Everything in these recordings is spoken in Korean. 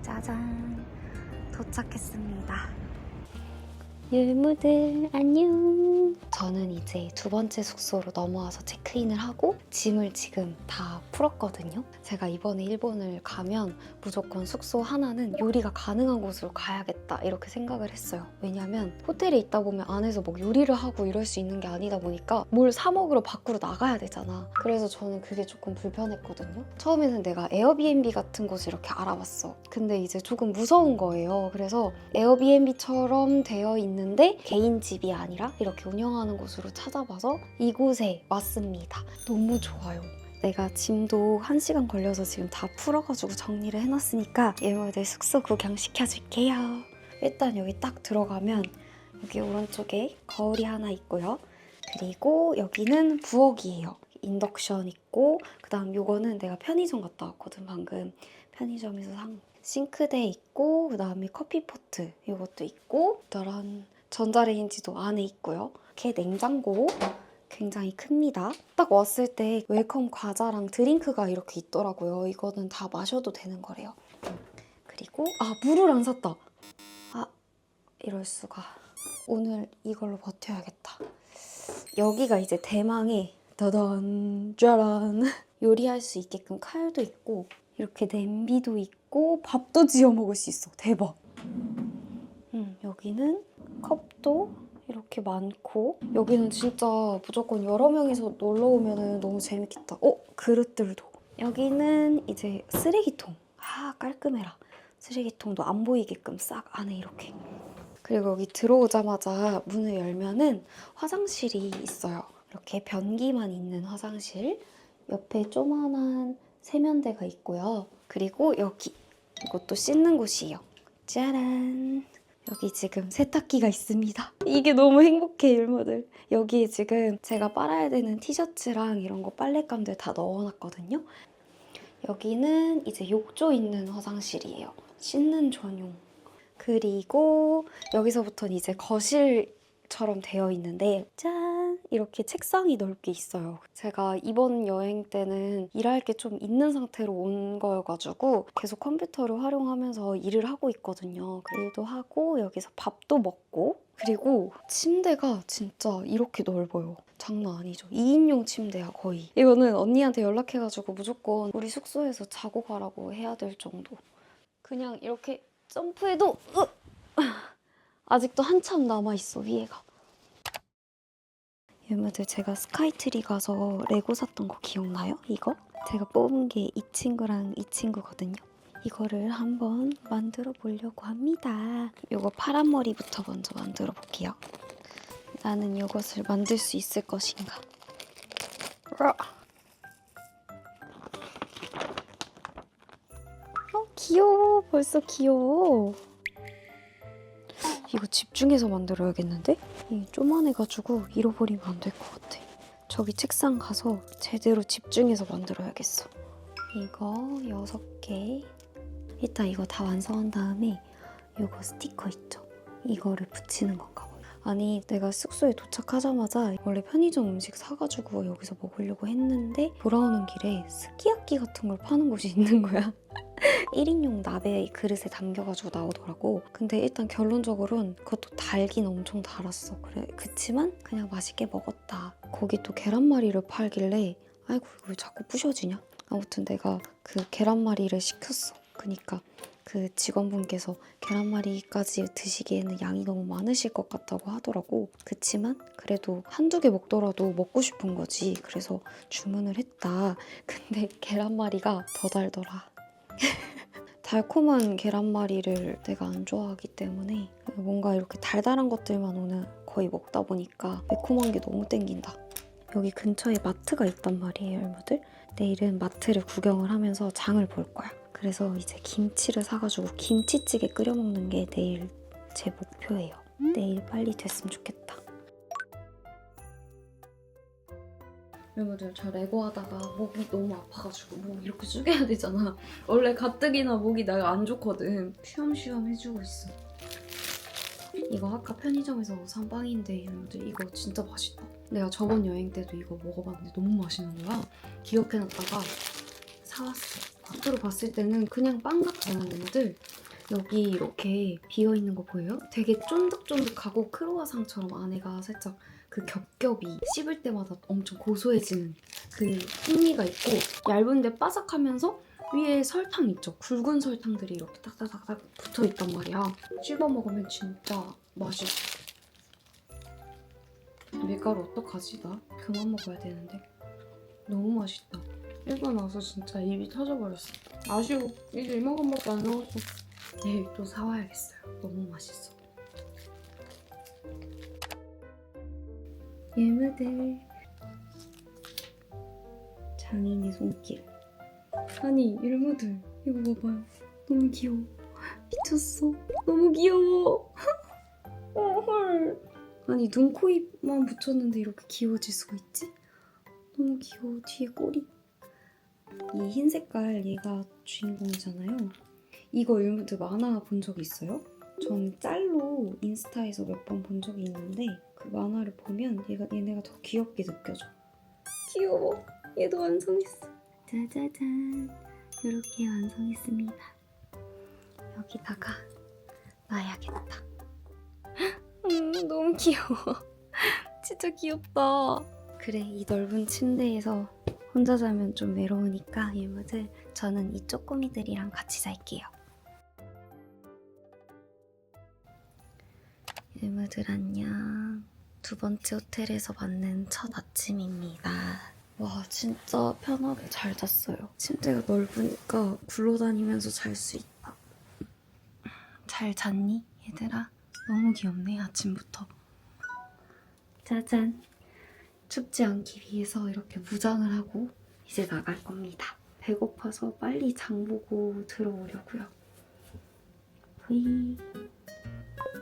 짜잔, 도착했습니다. 율무들 안녕. 저는 이제 두 번째 숙소로 넘어와서 체크인을 하고 짐을 지금 다 풀었거든요. 제가 이번에 일본을 가면 무조건 숙소 하나는 요리가 가능한 곳으로 가야겠다 이렇게 생각을 했어요. 왜냐면 호텔에 있다 보면 안에서 뭐 요리를 하고 이럴 수 있는 게 아니다 보니까 뭘 사 먹으러 밖으로 나가야 되잖아. 그래서 저는 그게 조금 불편했거든요. 처음에는 내가 에어비앤비 같은 곳을 이렇게 알아봤어. 근데 이제 조금 무서운 거예요. 그래서 에어비앤비처럼 되어 있는데 개인 집이 아니라 이렇게 운영하는 곳으로 찾아봐서 이곳에 왔습니다. 너무 좋아요. 내가 짐도 1시간 걸려서 지금 다 풀어가지고 정리를 해놨으니까 얘네들 숙소 구경 시켜줄게요. 일단 여기 딱 들어가면 여기 오른쪽에 거울이 하나 있고요. 그리고 여기는 부엌이에요. 인덕션 있고 그다음 요거는 내가 편의점 갔다 왔거든 방금. 편의점에서 산 싱크대 있고 그다음에 커피포트 이것도 있고 그다음 전자레인지도 안에 있고요. 이렇게 냉장고 굉장히 큽니다. 딱 왔을 때 웰컴 과자랑 드링크가 이렇게 있더라고요. 이거는 다 마셔도 되는 거래요. 그리고 물을 안 샀다. 이럴 수가. 오늘 이걸로 버텨야겠다. 여기가 이제 대망의 따단 짜란 요리할 수 있게끔 칼도 있고 이렇게 냄비도 있고 밥도 지어 먹을 수 있어. 대박. 여기는 컵도 이렇게 많고 여기는 진짜 무조건 여러 명이서 놀러 오면 너무 재밌겠다. 그릇들도. 여기는 이제 쓰레기통. 깔끔해라. 쓰레기통도 안 보이게끔 싹 안에 이렇게. 그리고 여기 들어오자마자 문을 열면은 화장실이 있어요. 이렇게 변기만 있는 화장실. 옆에 조만한 세면대가 있고요. 그리고 여기 이것도 씻는 곳이에요. 짜란. 여기 지금 세탁기가 있습니다. 이게 너무 행복해, 율무들. 여기에 지금 제가 빨아야 되는 티셔츠랑 이런 거 빨랫감들 다 넣어놨거든요. 여기는 이제 욕조 있는 화장실이에요. 씻는 전용. 그리고 여기서부터는 이제 거실처럼 되어 있는데 짠! 이렇게 책상이 넓게 있어요. 제가 이번 여행 때는 일할 게 좀 있는 상태로 온 거여가지고 계속 컴퓨터를 활용하면서 일을 하고 있거든요. 일도 하고 여기서 밥도 먹고 그리고 침대가 진짜 이렇게 넓어요. 장난 아니죠? 2인용 침대야 거의. 이거는 언니한테 연락해가지고 무조건 우리 숙소에서 자고 가라고 해야 될 정도. 그냥 이렇게 점프해도 아직도 한참 남아있어 위에가. 여러분들 제가 스카이트리 가서 레고 샀던 거 기억나요? 이거? 제가 뽑은 게 이 친구랑 이 친구거든요. 이거를 한번 만들어 보려고 합니다. 이거 파란 머리부터 먼저 만들어 볼게요. 나는 이것을 만들 수 있을 것인가? 귀여워. 벌써 귀여워. 이거 집중해서 만들어야겠는데? 이게 쪼만해가지고 잃어버리면 안 될 것 같아. 저기 책상 가서 제대로 집중해서 만들어야겠어. 이거 6개. 일단 이거 다 완성한 다음에 이거 스티커 있죠? 이거를 붙이는 건가 봐요. 아니 내가 숙소에 도착하자마자 원래 편의점 음식 사가지고 여기서 먹으려고 했는데 돌아오는 길에 스키야키 같은 걸 파는 곳이 있는 거야. 1인용 나베 그릇에 담겨가지고 나오더라고. 근데 일단 결론적으로는 그것도 달긴 엄청 달았어. 그치만 그냥 맛있게 먹었다. 거기 또 계란말이를 팔길래 아이고 이거 자꾸 부셔지냐? 아무튼 내가 그 계란말이를 시켰어. 그니까 그 직원분께서 계란말이까지 드시기에는 양이 너무 많으실 것 같다고 하더라고. 그치만 그래도 한두 개 먹더라도 먹고 싶은 거지. 그래서 주문을 했다. 근데 계란말이가 더 달더라. 달콤한 계란말이를 내가 안 좋아하기 때문에 뭔가 이렇게 달달한 것들만 오늘 거의 먹다 보니까 매콤한 게 너무 땡긴다. 여기 근처에 마트가 있단 말이에요, 여러분들. 내일은 마트를 구경을 하면서 장을 볼 거야. 그래서 이제 김치를 사가지고 김치찌개 끓여 먹는 게 내일 제 목표예요. 내일 빨리 됐으면 좋겠다. 여러분들 저 레고 하다가 목이 너무 아파가지고 목 이렇게 숙여야 되잖아. 원래 가뜩이나 목이 내가 안 좋거든. 쉬엄쉬엄 해주고 있어. 이거 아까 편의점에서 산 빵인데 여러분들 이거 진짜 맛있다. 내가 저번 여행 때도 이거 먹어봤는데 너무 맛있는 거야. 기억해놨다가 사왔어. 겉으로 봤을 때는 그냥 빵 같잖아 여러분들. 여기 이렇게 비어있는 거 보여요? 되게 쫀득쫀득하고 크로와상처럼 안에가 살짝 그 겹겹이 씹을 때마다 엄청 고소해지는 그 풍미가 있고 얇은데 바삭하면서 위에 설탕 있죠? 굵은 설탕들이 이렇게 딱딱딱딱 붙어있단 말이야. 씹어 먹으면 진짜 맛있어. 밀가루 어떡하지? 나 그만 먹어야 되는데. 너무 맛있다. 일본 와서 진짜 입이 터져버렸어. 아쉬워. 이제 이만큼밖에 안 남았어. 내일 또 사와야겠어요. 너무 맛있어. 예무들. 장인의 손길. 아니 일무들 이거 봐봐요. 너무 귀여워. 미쳤어. 너무 귀여워. 헐. 아니 눈, 코, 입만 붙였는데 이렇게 귀여워질 수가 있지? 너무 귀여워. 뒤에 꼬리. 이 흰 색깔 얘가 주인공이잖아요. 이거 일무들 만화 본 적 있어요? 전 짤로 인스타에서 몇 번 본 적이 있는데 그 만화를 보면 얘네가 더 귀엽게 느껴져. 귀여워. 얘도 완성했어. 짜자잔. 이렇게 완성했습니다. 여기다가 놔야겠다. 너무 귀여워. 진짜 귀엽다. 그래, 이 넓은 침대에서 혼자 자면 좀 외로우니까 일무들 저는 이 쪼꼬미들이랑 같이 잘게요. 일무들 안녕. 두 번째 호텔에서 맞는 첫 아침입니다. 와 진짜 편하게 잘 잤어요. 침대가 넓으니까 굴러다니면서 잘 수 있다. 잘 잤니 얘들아? 너무 귀엽네 아침부터. 짜잔. 춥지 않기 위해서 이렇게 무장을 하고 이제 나갈 겁니다. 배고파서 빨리 장 보고 들어오려고요. 휘.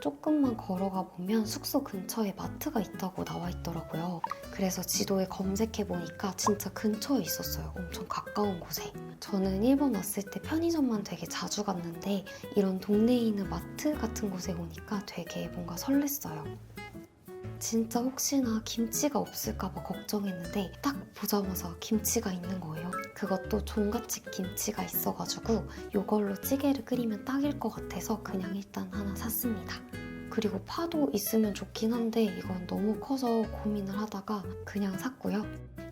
조금만 걸어가 보면 숙소 근처에 마트가 있다고 나와 있더라고요. 그래서 지도에 검색해보니까 진짜 근처에 있었어요. 엄청 가까운 곳에. 저는 일본 왔을 때 편의점만 되게 자주 갔는데 이런 동네에 있는 마트 같은 곳에 오니까 되게 뭔가 설렜어요. 진짜 혹시나 김치가 없을까봐 걱정했는데 딱 보자마자 김치가 있는 거예요. 그것도 종갓집 김치가 있어가지고 이걸로 찌개를 끓이면 딱일 것 같아서 그냥 일단 하나 샀습니다. 그리고 파도 있으면 좋긴 한데 이건 너무 커서 고민을 하다가 그냥 샀고요.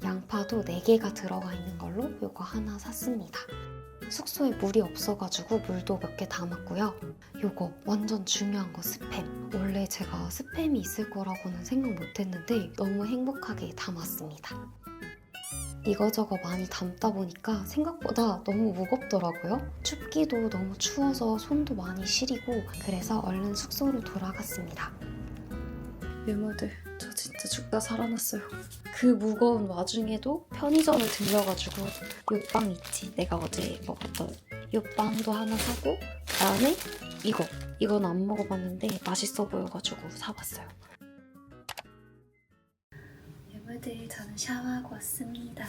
양파도 4개가 들어가 있는 걸로 이거 하나 샀습니다. 숙소에 물이 없어가지고 물도 몇 개 담았고요. 요거 완전 중요한 거 스팸. 원래 제가 스팸이 있을 거라고는 생각 못했는데 너무 행복하게 담았습니다. 이거저거 많이 담다 보니까 생각보다 너무 무겁더라고요. 춥기도 너무 추워서 손도 많이 시리고 그래서 얼른 숙소로 돌아갔습니다. 유모들 저 진짜 죽다 살아났어요. 그 무거운 와중에도 편의점을 들려가지고 요 빵 있지? 내가 어제 먹었던 요 빵도 하나 사고 그다음에 이건 안 먹어봤는데 맛있어 보여가지고 사봤어요. 유모들 저는 샤워하고 왔습니다.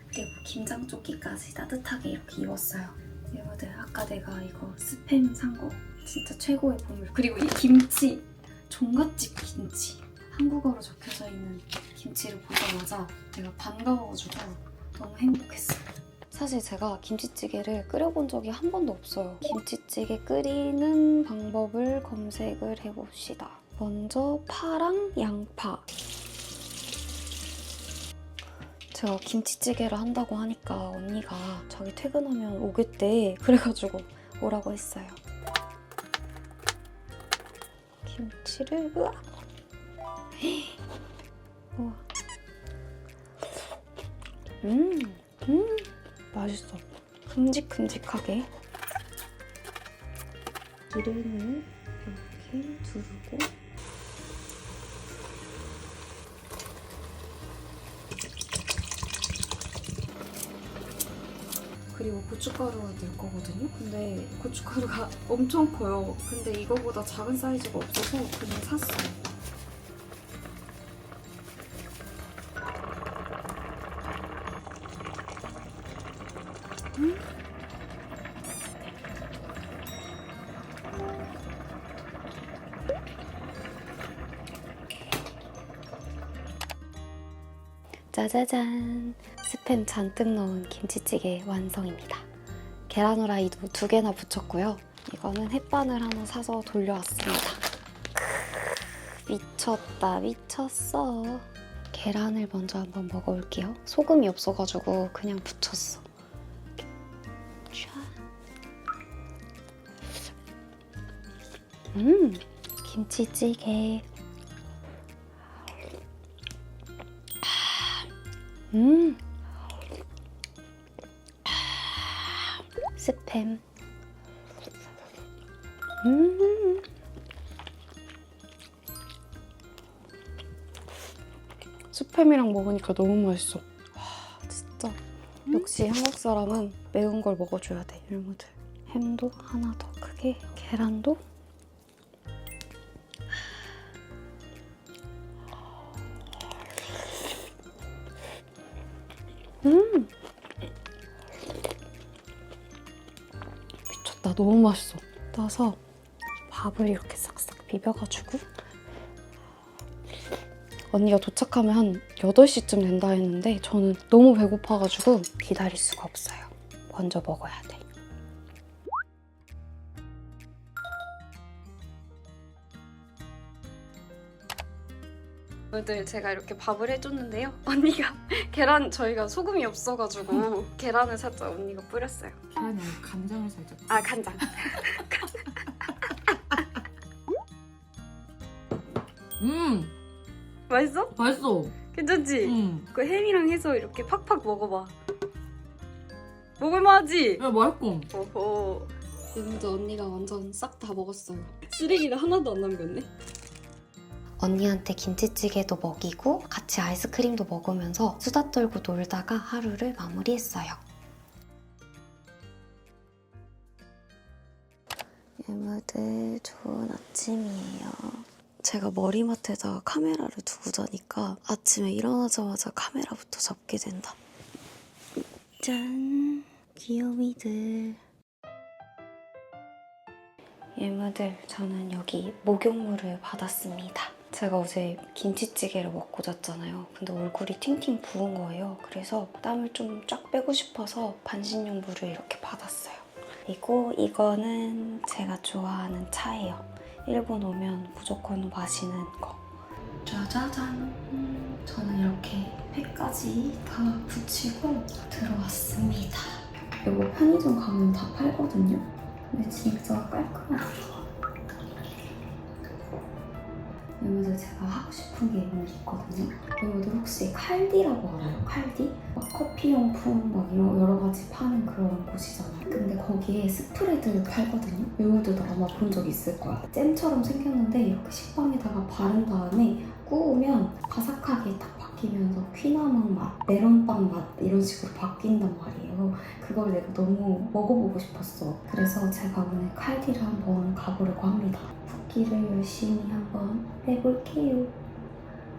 그리고 김장조끼까지 따뜻하게 이렇게 입었어요. 유모들 아까 내가 이거 스팸 산 거 진짜 최고의 보물. 그리고 이 김치 종갓집 김치 한국어로 적혀져 있는 김치를 보자마자 내가 반가워가지고 너무 행복했어요. 사실 제가 김치찌개를 끓여본 적이 한 번도 없어요. 김치찌개 끓이는 방법을 검색을 해봅시다. 먼저 파랑 양파. 제가 김치찌개를 한다고 하니까 언니가 자기 퇴근하면 오겠대. 그래가지고 오라고 했어요. 김치를 으악! 우와. 맛있어. 큼직큼직하게. 기름을 이렇게 두르고 그리고 고춧가루를 넣을 거거든요. 근데 고춧가루가 엄청 커요. 근데 이거보다 작은 사이즈가 없어서 그냥 샀어요. 짜자잔! 스팸 잔뜩 넣은 김치찌개 완성입니다. 계란 후라이도 2개나 부쳤고요. 이거는 햇반을 하나 사서 돌려왔습니다. 미쳤다, 미쳤어. 계란을 먼저 한번 먹어볼게요. 소금이 없어가지고 그냥 부쳤어. 김치찌개. 스팸. 스팸이랑 먹으니까 너무 맛있어. 와, 진짜 역시 한국 사람은 매운 걸 먹어줘야 돼, 일무들. 햄도 하나 더 크게, 계란도. 미쳤다, 너무 맛있어. 떠서 밥을 이렇게 싹싹 비벼가지고. 언니가 도착하면 한 8시쯤 된다 했는데 저는 너무 배고파가지고 기다릴 수가 없어요. 먼저 먹어야 돼. 오늘 제가 이렇게 밥을 해줬는데요. 언니가 계란, 저희가 소금이 없어가지고 계란을 살짝 언니가 뿌렸어요. 계란이 아니고 간장을 살짝. 아, 간장. 맛있어? 맛있어. 괜찮지? 그 햄이랑 해서 이렇게 팍팍 먹어봐. 먹을만하지? 야, 맛있고. 오호. 먼저 언니가 완전 싹 다 먹었어요. 쓰레기가 하나도 안 남겼네. 언니한테 김치찌개도 먹이고 같이 아이스크림도 먹으면서 수다 떨고 놀다가 하루를 마무리했어요. 여러분들 좋은 아침이에요. 제가 머리맡에다가 카메라를 두고 자니까 아침에 일어나자마자 카메라부터 잡게 된다. 짠! 귀요미들. 얘무들, 저는 여기 목욕물을 받았습니다. 제가 어제 김치찌개를 먹고 잤잖아요. 근데 얼굴이 팅팅 부은 거예요. 그래서 땀을 좀 쫙 빼고 싶어서 반신욕 물을 이렇게 받았어요. 그리고 이거는 제가 좋아하는 차예요. 일본 오면 무조건 마시는 거. 짜자잔! 저는 이렇게 팩까지 다 붙이고 들어왔습니다. 이거 편의점 가면 다 팔거든요. 근데 진짜 깔끔하죠. 여러분들, 제가 하고 싶은 게 있거든요. 여러분들 혹시 칼디라고 알아요? 칼디? 막 커피용품 막 여러 가지 파는 그런 곳이잖아요. 근데 거기에 스프레드를 팔거든요. 여러분들도 아마 본 적 있을 거야. 잼처럼 생겼는데 이렇게 식빵에다가 바른 다음에 구우면 바삭하게 딱 바뀌면서 퀴나망 맛, 메론빵 맛 이런 식으로 바뀐단 말이에요. 그걸 내가 너무 먹어보고 싶었어. 그래서 제가 오늘 칼디를 한번 가보려고 합니다. 붓기를 열심히 한번 빼볼게요.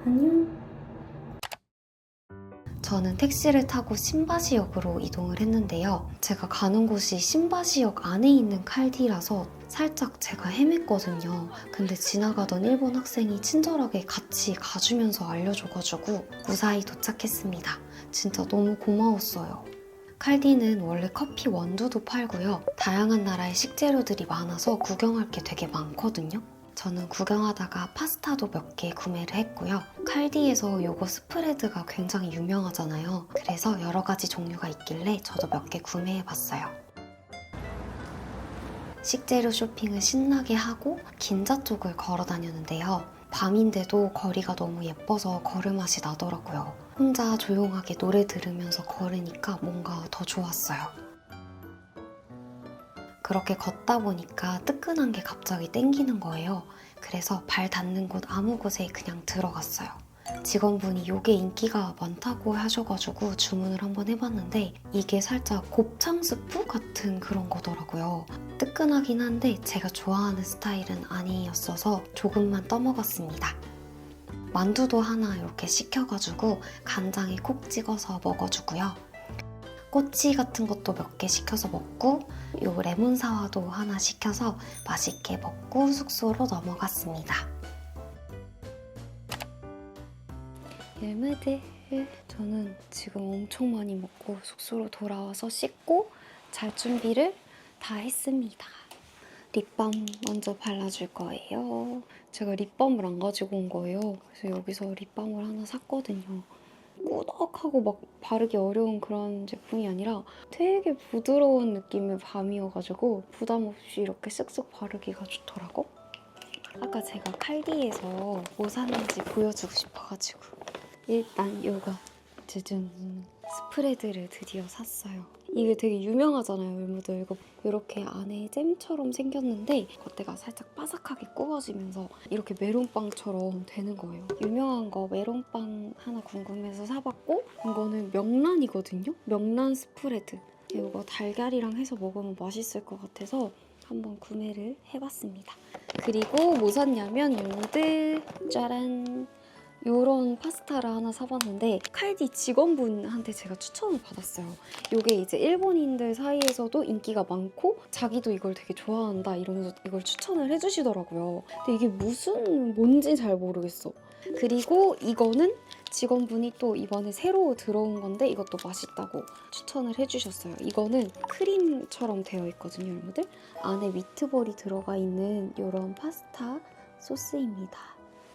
안녕. 저는 택시를 타고 신바시역으로 이동을 했는데요. 제가 가는 곳이 신바시역 안에 있는 칼디라서 살짝 제가 헤맸거든요. 근데 지나가던 일본 학생이 친절하게 같이 가주면서 알려줘가지고 무사히 도착했습니다. 진짜 너무 고마웠어요. 칼디는 원래 커피 원두도 팔고요. 다양한 나라의 식재료들이 많아서 구경할 게 되게 많거든요. 저는 구경하다가 파스타도 몇 개 구매를 했고요. 칼디에서 요거 스프레드가 굉장히 유명하잖아요. 그래서 여러 가지 종류가 있길래 저도 몇 개 구매해봤어요. 식재료 쇼핑을 신나게 하고 긴자 쪽을 걸어 다녔는데요. 밤인데도 거리가 너무 예뻐서 걸음맛이 나더라고요. 혼자 조용하게 노래 들으면서 걸으니까 뭔가 더 좋았어요. 그렇게 걷다 보니까 뜨끈한 게 갑자기 땡기는 거예요. 그래서 발 닿는 곳 아무 곳에 그냥 들어갔어요. 직원분이 이게 인기가 많다고 하셔가지고 주문을 한번 해봤는데 이게 살짝 곱창 스프 같은 그런 거더라고요. 뜨끈하긴 한데 제가 좋아하는 스타일은 아니었어서 조금만 떠먹었습니다. 만두도 하나 이렇게 시켜가지고 간장에 콕 찍어서 먹어주고요. 꼬치 같은 것도 몇 개 시켜서 먹고 요 레몬 사와도 하나 시켜서 맛있게 먹고 숙소로 넘어갔습니다. 열무들, 저는 지금 엄청 많이 먹고 숙소로 돌아와서 씻고 잘 준비를 다 했습니다. 립밤 먼저 발라줄 거예요. 제가 립밤을 안 가지고 온 거예요. 그래서 여기서 립밤을 하나 샀거든요. 꾸덕하고 막 바르기 어려운 그런 제품이 아니라 되게 부드러운 느낌의 밤이어가지고 부담 없이 이렇게 쓱쓱 바르기가 좋더라고. 아까 제가 칼디에서 뭐 샀는지 보여주고 싶어가지고 일단 이거 짜잔 스프레드를 드디어 샀어요. 이게 되게 유명하잖아요, 열무들. 이거 이렇게 안에 잼처럼 생겼는데 겉에가 살짝 바삭하게 구워지면서 이렇게 메론빵처럼 되는 거예요. 유명한 거 메론빵 하나 궁금해서 사봤고 이거는 명란이거든요? 명란 스프레드. 이거 달걀이랑 해서 먹으면 맛있을 것 같아서 한번 구매를 해봤습니다. 그리고 뭐 샀냐면 열무들 짜란! 이런 파스타를 하나 사봤는데 칼디 직원분한테 제가 추천을 받았어요. 이게 이제 일본인들 사이에서도 인기가 많고 자기도 이걸 되게 좋아한다 이러면서 이걸 추천을 해주시더라고요. 근데 이게 뭔지 잘 모르겠어. 그리고 이거는 직원분이 또 이번에 새로 들어온 건데 이것도 맛있다고 추천을 해주셨어요. 이거는 크림처럼 되어 있거든요, 여러분들. 안에 미트볼이 들어가 있는 이런 파스타 소스입니다.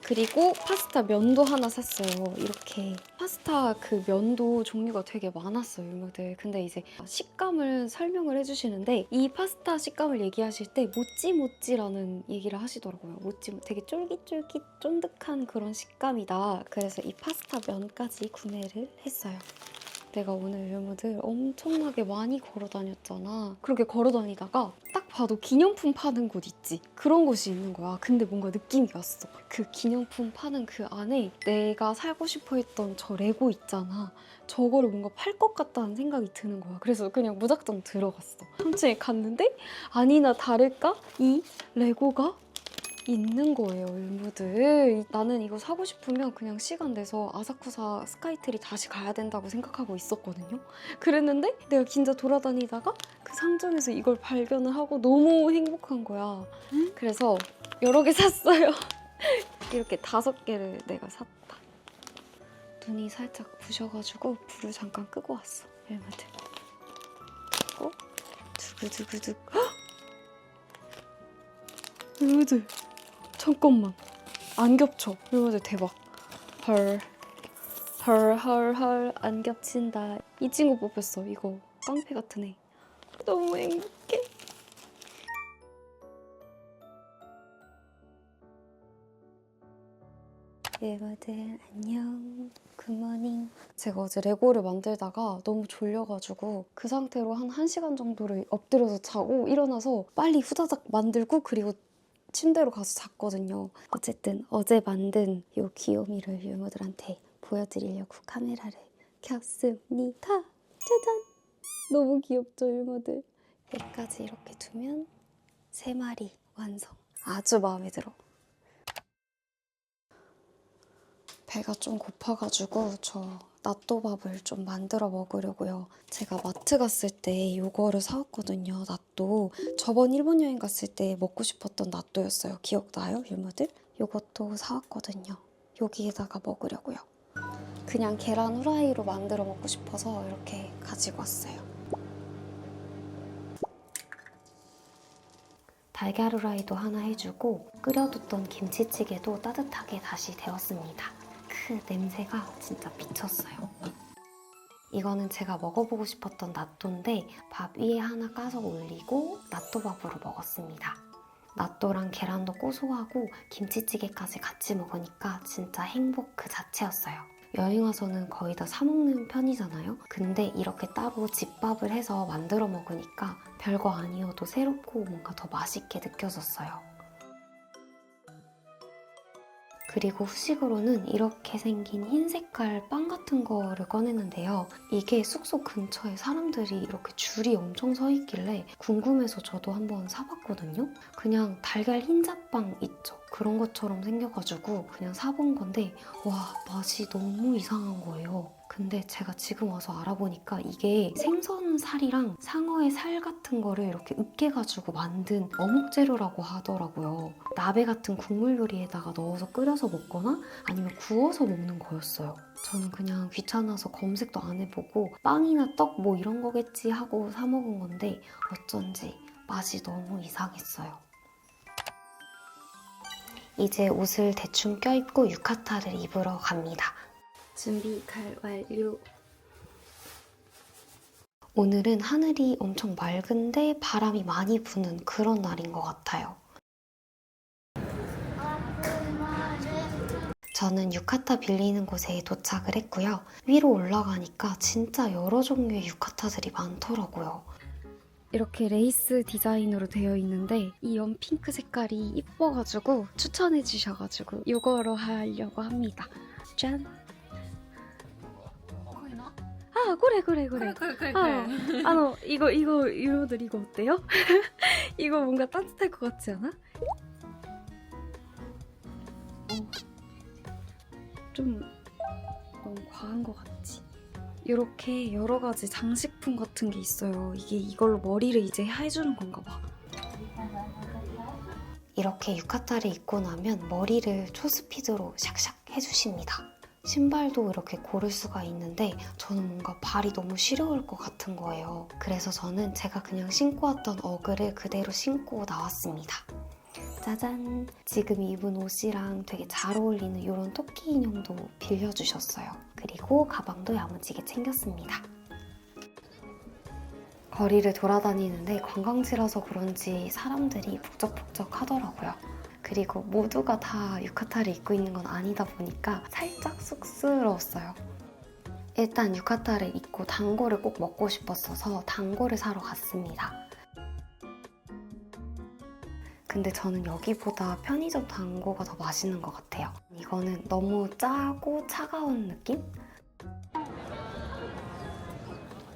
그리고 파스타 면도 하나 샀어요. 이렇게 파스타 그 면도 종류가 되게 많았어요, 유명들. 근데 이제 식감을 설명을 해주시는데 이 파스타 식감을 얘기하실 때 모찌모찌라는 얘기를 하시더라고요. 되게 쫄깃쫄깃 쫀득한 그런 식감이다. 그래서 이 파스타 면까지 구매를 했어요. 내가 오늘 유무들 엄청나게 많이 걸어 다녔잖아. 그렇게 걸어 다니다가 딱 봐도 기념품 파는 곳 있지? 그런 곳이 있는 거야. 근데 뭔가 느낌이 왔어. 그 기념품 파는 그 안에 내가 살고 싶어 했던 저 레고 있잖아. 저거를 뭔가 팔 것 같다는 생각이 드는 거야. 그래서 그냥 무작정 들어갔어. 3층에 갔는데 아니나 다를까 이 레고가 있는 거예요, 일무들. 나는 이거 사고 싶으면 그냥 시간 내서 아사쿠사 스카이트리 다시 가야 된다고 생각하고 있었거든요. 그랬는데 내가 긴자 돌아다니다가 그 상점에서 이걸 발견을 하고 너무 행복한 거야. 그래서 여러 개 샀어요. 이렇게 5개를 내가 샀다. 눈이 살짝 부셔가지고 불을 잠깐 끄고 왔어, 일무들. 그리고 두구두구둑. 일무들. 잠깐만, 안 겹쳐. 이거 대박. 헐 안 겹친다. 이 친구 뽑혔어. 이거 깡패 같은 애. 너무 행복해. 여러분들 안녕. 굿모닝. 제가 어제 레고를 만들다가 너무 졸려가지고 그 상태로 한 1시간 정도를 엎드려서 자고 일어나서 빨리 후다닥 만들고 그리고 침대로 가서 잤거든요. 어쨌든 어제 만든 이 귀요미를 유모들한테 보여드리려고 카메라를 켰습니다. 짜잔! 너무 귀엽죠, 유모들? 여기까지 이렇게 두면 3마리 완성. 아주 마음에 들어. 배가 좀 고파가지고 저 나또밥을 좀 만들어 먹으려고요. 제가 마트 갔을 때 이거를 사왔거든요, 나또. 저번 일본 여행 갔을 때 먹고 싶었던 나또였어요. 기억나요, 유무들? 이것도 사왔거든요. 여기에다가 먹으려고요. 그냥 계란 후라이로 만들어 먹고 싶어서 이렇게 가지고 왔어요. 달걀 후라이도 하나 해주고 끓여뒀던 김치찌개도 따뜻하게 다시 데웠습니다. 그 냄새가 진짜 미쳤어요. 이거는 제가 먹어보고 싶었던 나또인데 밥 위에 하나 까서 올리고 나또밥으로 먹었습니다. 나또랑 계란도 고소하고 김치찌개까지 같이 먹으니까 진짜 행복 그 자체였어요. 여행 와서는 거의 다 사 먹는 편이잖아요. 근데 이렇게 따로 집밥을 해서 만들어 먹으니까 별거 아니어도 새롭고 뭔가 더 맛있게 느껴졌어요. 그리고 후식으로는 이렇게 생긴 흰 색깔 빵 같은 거를 꺼냈는데요. 이게 숙소 근처에 사람들이 이렇게 줄이 엄청 서 있길래 궁금해서 저도 한번 사봤거든요. 그냥 달걀 흰자빵 있죠? 그런 것처럼 생겨가지고 그냥 사본 건데 와, 맛이 너무 이상한 거예요. 근데 제가 지금 와서 알아보니까 이게 생선 살이랑 상어의 살 같은 거를 이렇게 으깨가지고 만든 어묵 재료라고 하더라고요. 나베 같은 국물 요리에다가 넣어서 끓여서 먹거나 아니면 구워서 먹는 거였어요. 저는 그냥 귀찮아서 검색도 안 해보고 빵이나 떡 뭐 이런 거겠지 하고 사 먹은 건데 어쩐지 맛이 너무 이상했어요. 이제 옷을 대충 껴입고 유카타를 입으러 갑니다. 준비 완료. 오늘은 하늘이 엄청 맑은데 바람이 많이 부는 그런 날인 것 같아요. 저는 유카타 빌리는 곳에 도착을 했고요. 위로 올라가니까 진짜 여러 종류의 유카타들이 많더라고요. 이렇게 레이스 디자인으로 되어 있는데 이 연핑크 색깔이 이뻐가지고 추천해 주셔가지고 이거로 하려고 합니다. 짠! 아, 그래. 이거들 이거 어때요? 이거 뭔가 따뜻할 것 같지 않아? 좀 너무 과한 것 같지? 이렇게 여러 가지 장식품 같은 게 있어요. 이걸로 머리를 이제 해주는 건가 봐. 이렇게 유카타를 입고 나면 머리를 초스피드로 샥샥 해주십니다. 신발도 이렇게 고를 수가 있는데 저는 뭔가 발이 너무 시려울 것 같은 거예요. 그래서 저는 제가 그냥 신고 왔던 어그를 그대로 신고 나왔습니다. 짜잔! 지금 입은 옷이랑 되게 잘 어울리는 이런 토끼 인형도 빌려주셨어요. 그리고 가방도 야무지게 챙겼습니다. 거리를 돌아다니는데 관광지라서 그런지 사람들이 북적북적 하더라고요. 그리고 모두가 다 유카타를 입고 있는 건 아니다 보니까 살짝 쑥스러웠어요. 일단 유카타를 입고 단거를 꼭 먹고 싶었어서 단거를 사러 갔습니다. 근데 저는 여기보다 편의점 단거가 더 맛있는 것 같아요. 이거는 너무 짜고 차가운 느낌?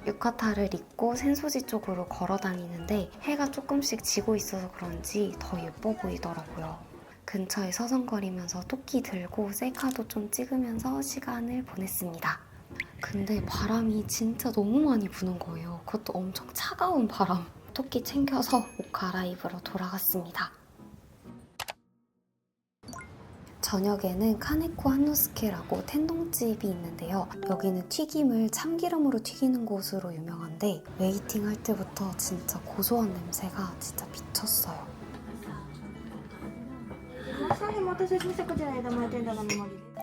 유카타를 입고 센소지 쪽으로 걸어 다니는데 해가 조금씩 지고 있어서 그런지 더 예뻐 보이더라고요. 근처에 서성거리면서 토끼 들고 셀카도 좀 찍으면서 시간을 보냈습니다. 근데 바람이 진짜 너무 많이 부는 거예요. 그것도 엄청 차가운 바람. 토끼 챙겨서 옷 갈아입으러 돌아갔습니다. 저녁에는 카네코 한노스케라고 텐동집이 있는데요. 여기는 튀김을 참기름으로 튀기는 곳으로 유명한데 웨이팅 할 때부터 진짜 고소한 냄새가 진짜 미쳤어요.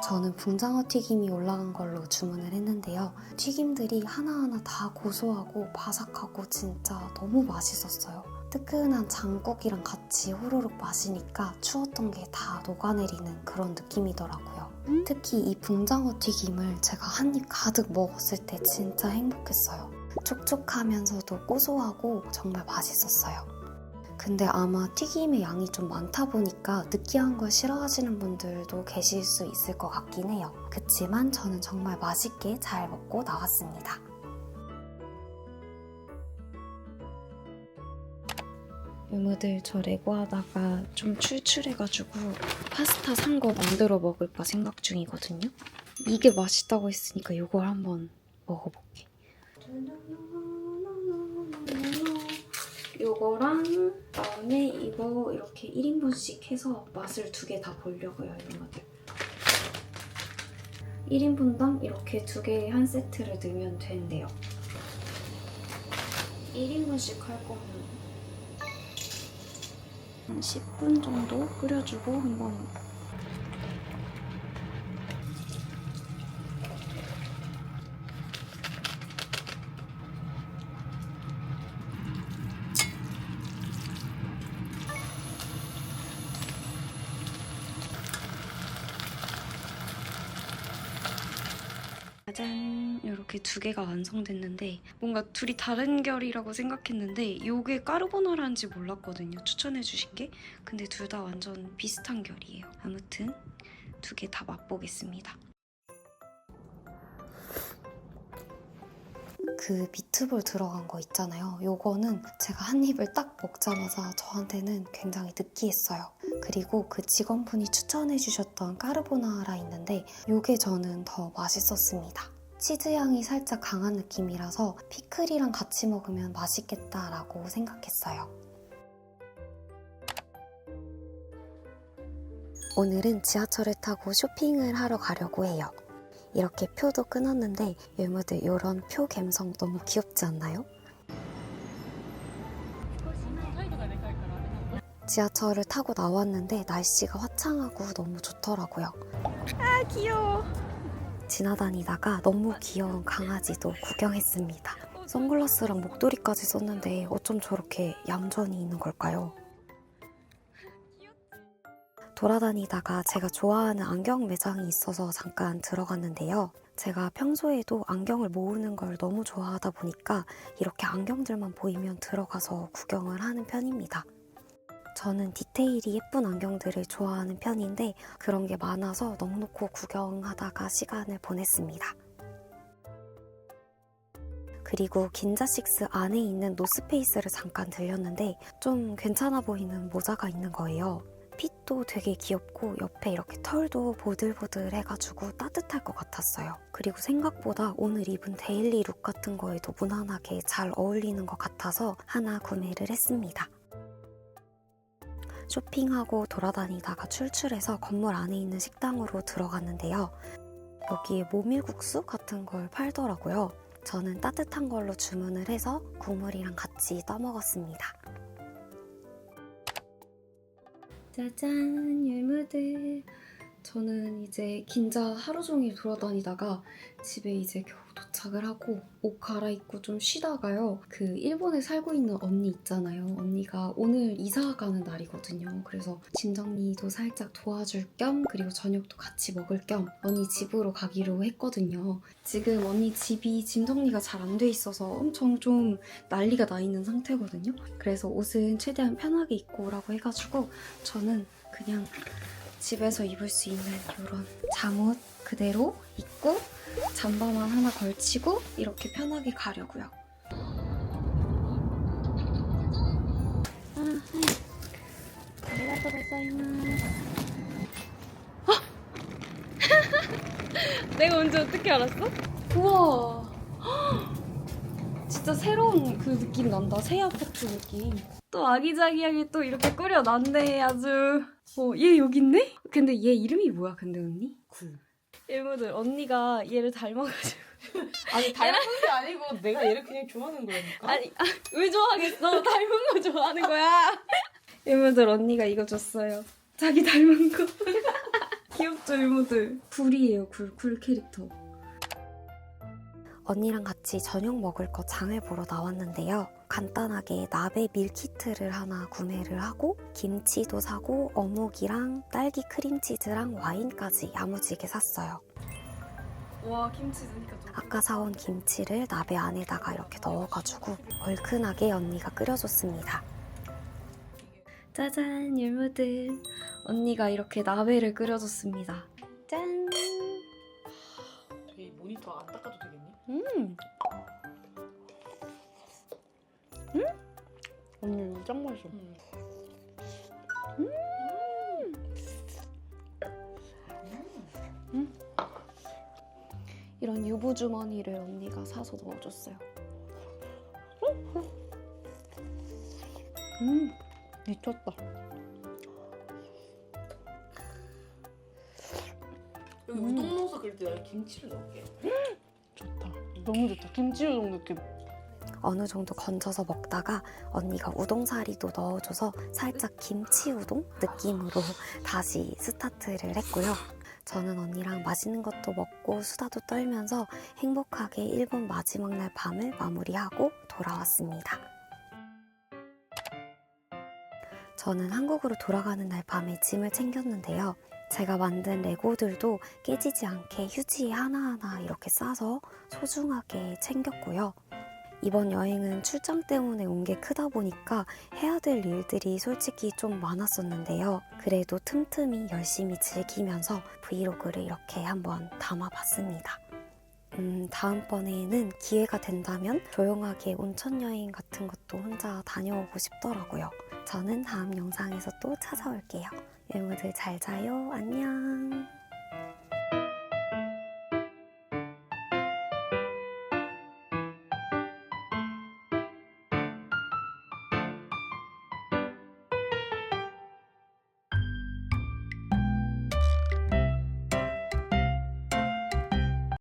저는 붕장어 튀김이 올라간 걸로 주문을 했는데요. 튀김들이 하나하나 다 고소하고 바삭하고 진짜 너무 맛있었어요. 뜨끈한 장국이랑 같이 호로록 마시니까 추웠던 게 다 녹아내리는 그런 느낌이더라고요. 특히 이 붕장어 튀김을 제가 한 입 가득 먹었을 때 진짜 행복했어요. 촉촉하면서도 고소하고 정말 맛있었어요. 근데 아마 튀김의 양이 좀 많다 보니까 느끼한 걸 싫어하시는 분들도 계실 수 있을 것 같긴 해요. 그치만 저는 정말 맛있게 잘 먹고 나왔습니다. 유무들 저 레고 하다가 좀 출출해가지고 파스타 산 거 만들어 먹을까 생각 중이거든요. 이게 맛있다고 했으니까 이걸 한번 먹어볼게. 요거랑 그다음에 이거 이렇게 1인분씩 해서 맛을 2개 다 보려고요, 유무들. 1인분당 이렇게 2개 한 세트를 넣으면 된대요. 1인분씩 할 거면 한 10분 정도 끓여주고 한번 짜잔! 이렇게 2개가 완성됐는데 뭔가 둘이 다른 결이라고 생각했는데 이게 까르보나라인지 몰랐거든요, 추천해주신 게. 근데 둘 다 완전 비슷한 결이에요. 아무튼 2개 다 맛보겠습니다. 그 미트볼 들어간 거 있잖아요. 요거는 제가 한 입을 딱 먹자마자 저한테는 굉장히 느끼했어요. 그리고 그 직원분이 추천해주셨던 까르보나라 있는데 요게 저는 더 맛있었습니다. 치즈 향이 살짝 강한 느낌이라서 피클이랑 같이 먹으면 맛있겠다라고 생각했어요. 오늘은 지하철을 타고 쇼핑을 하러 가려고 해요. 이렇게 표도 끊었는데 유무들 이런 표 감성 너무 귀엽지 않나요? 지하철을 타고 나왔는데 날씨가 화창하고 너무 좋더라고요. 아 귀여워. 지나다니다가 너무 귀여운 강아지도 구경했습니다. 선글라스랑 목도리까지 썼는데 어쩜 저렇게 얌전히 있는 걸까요? 돌아다니다가 제가 좋아하는 안경 매장이 있어서 잠깐 들어갔는데요. 제가 평소에도 안경을 모으는 걸 너무 좋아하다 보니까 이렇게 안경들만 보이면 들어가서 구경을 하는 편입니다. 저는 디테일이 예쁜 안경들을 좋아하는 편인데 그런 게 많아서 넋놓고 구경하다가 시간을 보냈습니다. 그리고 긴자식스 안에 있는 노스페이스를 잠깐 들렸는데 좀 괜찮아 보이는 모자가 있는 거예요. 핏도 되게 귀엽고 옆에 이렇게 털도 보들보들 해가지고 따뜻할 것 같았어요. 그리고 생각보다 오늘 입은 데일리 룩 같은 거에도 무난하게 잘 어울리는 것 같아서 하나 구매를 했습니다. 쇼핑하고 돌아다니다가 출출해서 건물 안에 있는 식당으로 들어갔는데요. 여기에 모밀국수 같은 걸 팔더라고요. 저는 따뜻한 걸로 주문을 해서 국물이랑 같이 떠먹었습니다. 짜잔, 열무들. 저는 이제 긴자 하루 종일 돌아다니다가 집에 이제 겨우 도착을 하고 옷 갈아입고 좀 쉬다가요. 그 일본에 살고 있는 언니 있잖아요. 언니가 오늘 이사 가는 날이거든요. 그래서 짐 정리도 살짝 도와줄 겸 그리고 저녁도 같이 먹을 겸 언니 집으로 가기로 했거든요. 지금 언니 집이 짐 정리가 잘 안 돼 있어서 엄청 좀 난리가 나 있는 상태거든요. 그래서 옷은 최대한 편하게 입고 오라고 해가지고 저는 그냥 집에서 입을 수 있는 이런 잠옷 그대로 입고 잠바만 하나 걸치고 이렇게 편하게 가려고요. 내가 언제 어떻게 알았어? 우와, 진짜 새로운 그 느낌 난다. 새 아파트 느낌. 또 아기자기하게 또 이렇게 꾸려놨네 아주. 얘 여기 있네? 근데 얘 이름이 뭐야 근데 언니? 일무들 언니가 얘를 닮아가지고. 아니 닮은 게 아니고 내가 얘를 그냥 좋아하는 거라니까. 아니 왜 좋아하겠어? 닮은 거 좋아하는 거야. 일무들 언니가 이거 줬어요. 자기 닮은 거. 귀엽죠 일무들. 굴이에요 굴 캐릭터. 언니랑 같이 저녁 먹을 거 장을 보러 나왔는데요. 간단하게 나베 밀키트를 하나 구매를 하고 김치도 사고 어묵이랑 딸기 크림치즈랑 와인까지 야무지게 샀어요. 와 김치 드니까 좀. 아까 사온 김치를 나베 안에다가 이렇게 넣어가지고 얼큰하게 언니가 끓여줬습니다. 짜잔 율무들. 언니가 이렇게 나베를 끓여줬습니다. 짠. 저기 모니터 안 닦아도 되겠니? 언니 짱 맛있어. 이런 유부 주머니를 언니가 사서 넣어줬어요. 미쳤다. 여기 우동 넣어서 그럴 때 내가 김치를 넣을게. 좋다. 너무 좋다. 김치 우동 느낌. 어느 정도 건져서 먹다가 언니가 우동사리도 넣어줘서 살짝 김치 우동 느낌으로 다시 스타트를 했고요. 저는 언니랑 맛있는 것도 먹고 수다도 떨면서 행복하게 일본 마지막 날 밤을 마무리하고 돌아왔습니다. 저는 한국으로 돌아가는 날 밤에 짐을 챙겼는데요. 제가 만든 레고들도 깨지지 않게 휴지에 하나하나 이렇게 싸서 소중하게 챙겼고요. 이번 여행은 출장 때문에 온 게 크다 보니까 해야 될 일들이 솔직히 좀 많았었는데요. 그래도 틈틈이 열심히 즐기면서 브이로그를 이렇게 한번 담아봤습니다. 다음번에는 기회가 된다면 조용하게 온천 여행 같은 것도 혼자 다녀오고 싶더라고요. 저는 다음 영상에서 또 찾아올게요. 여러분들 잘 자요. 안녕.